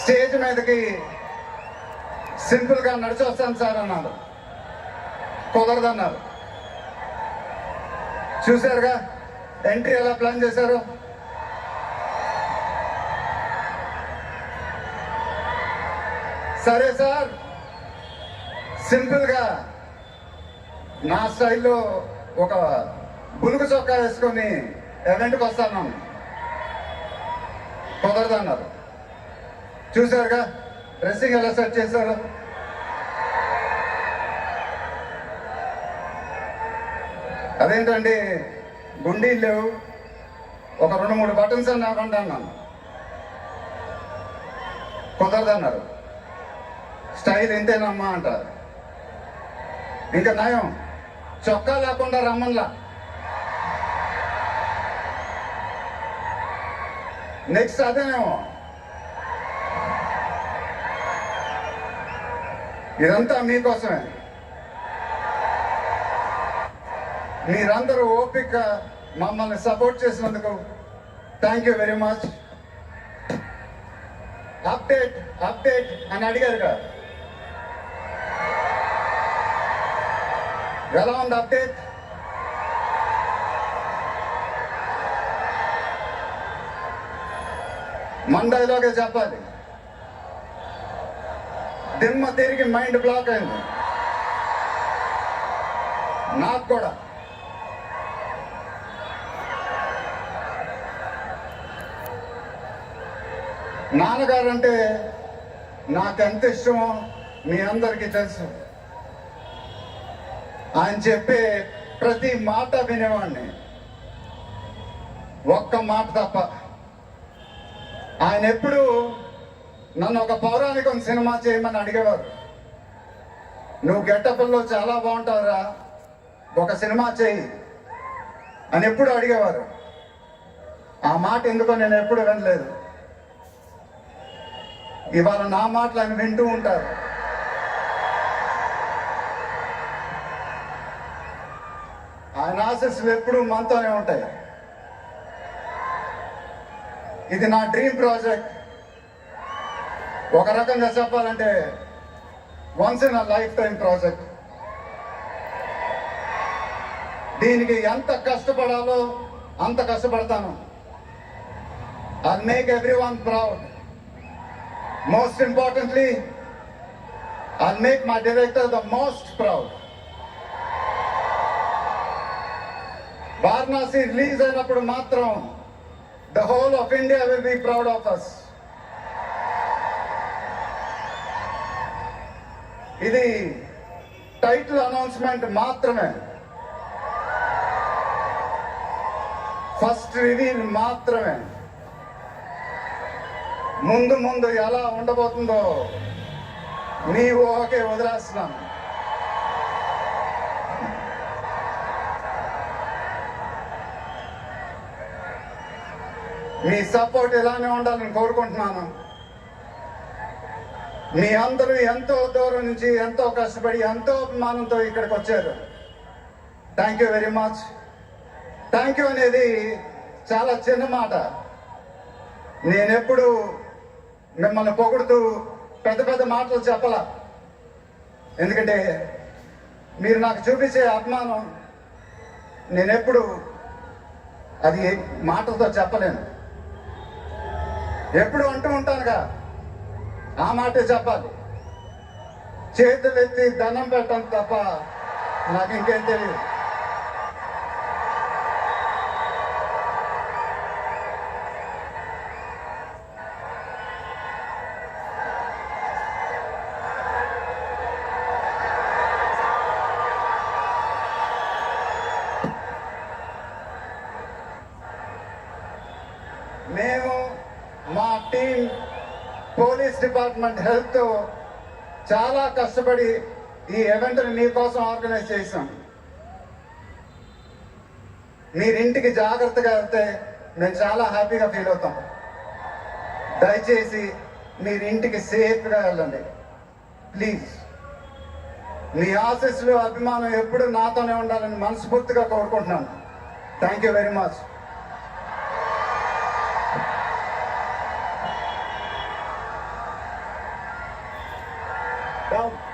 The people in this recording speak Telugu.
స్టేజ్ మీదకి సింపుల్గా నడిచి వస్తాను సార్ అన్నారు. కుదరదన్నారు. చూశారుగా ఎంట్రీ ఎలా ప్లాన్ చేశారు. సరే సార్, సింపుల్గా నా స్టైల్లో ఒక బులుగు చొక్కా వేసుకొని ఈవెంట్కి వస్తాను. కుదరదన్నారు. చూశారుగా డ్రెస్సింగ్ ఎలా సెట్ చేశారు. అదేంటండి గుండీలు లేవు, ఒక 2-3 బటన్స్ అని నాకంటే అన్నాను. కుదరదన్నారు. స్టైల్ ఇంతేనమ్మా అంటారు. ఇంకా నయం చొక్కా లేకుండా రమ్మన్లా. నెక్స్ట్ అదేనేమో. ఇదంతా మీకోసమే. మీరందరూ ఓపిక మమ్మల్ని సపోర్ట్ చేసినందుకు thank you very much. Update update అని అడిగారుగా, ఎలా ఉంది అప్డేట్? మన డైలాగే చెప్పాలి. దిమ్మ తిరిగి మైండ్ బ్లాక్ అయింది నాకు కూడా. నాన్నగారంటే నాకెంత ఇష్టమో మీ అందరికీ తెలుసు. ఆయన చెప్పే ప్రతి మాట వినేవాడిని, ఒక్క మాట తప్ప. ఆయన ఎప్పుడు నన్ను ఒక పౌరాణికం సినిమా చేయమని అడిగేవారు. నువ్వు గెటప్లో చాలా బాగుంటావురా, ఒక సినిమా చేయి అని ఎప్పుడు అడిగేవారు. ఆ మాట ఎందుకో నేను ఎప్పుడు వినలేదు. ఇవాళ నా మాటలు ఆయన వింటూ ఉంటారు. ఆయన ఆశీస్సులు ఎప్పుడూ మనతోనే ఉంటాయి. ఇది నా డ్రీమ్ ప్రాజెక్ట్. ఒక రకంగా చెప్పాలంటే once in a life time project. దీనికి ఎంత కష్టపడాలో అంత కష్టపడతాను. I'll make everyone proud. Most importantly, I'll make my director the most proud. Varanasi release అయినప్పుడు మాత్రం the whole of India will be proud of us. ఇది టైటిల్ అనౌన్స్మెంట్ మాత్రమే, ఫస్ట్ రివీల్ మాత్రమే. ముందు ముందు ఎలా ఉండబోతుందో నీ ఊహకే వదిలేస్తున్నాను. మీ సపోర్ట్ ఇలానే ఉండాలని కోరుకుంటున్నాను. మీ అందరూ ఎంతో దూరం నుంచి ఎంతో కష్టపడి ఎంతో అభిమానంతో ఇక్కడికి వచ్చారు. Thank you very much. Thank you అనేది చాలా చిన్న మాట. నేనెప్పుడు మిమ్మల్ని పొగుడుతూ పెద్ద పెద్ద మాటలు చెప్పలా. ఎందుకంటే మీరు నాకు చూపించే అభిమానం నేనెప్పుడు అది మాటలతో చెప్పలేను. ఎప్పుడు అంటూ ఉంటానుగా, ఆ మాటే చెప్పాలి. చేతులు ఎత్తి దండం పెట్టడం తప్ప నాకు ఇంకేం తెలియదు. మేము మా టీం పోలీస్ డిపార్ట్మెంట్ హెల్త్ చాలా కష్టపడి ఈ ఈవెంట్ని మీకోసం ఆర్గనైజ్ చేసాం. మీరింటికి జాగ్రత్తగా వెళ్తే మేము చాలా హ్యాపీగా ఫీల్ అవుతాం. దయచేసి మీరింటికి సేఫ్గా వెళ్ళండి ప్లీజ్. మీ ఆశీస్సులు అభిమానం ఎప్పుడు నాతోనే ఉండాలని మనస్ఫూర్తిగా కోరుకుంటున్నాను. Thank you very much. Down.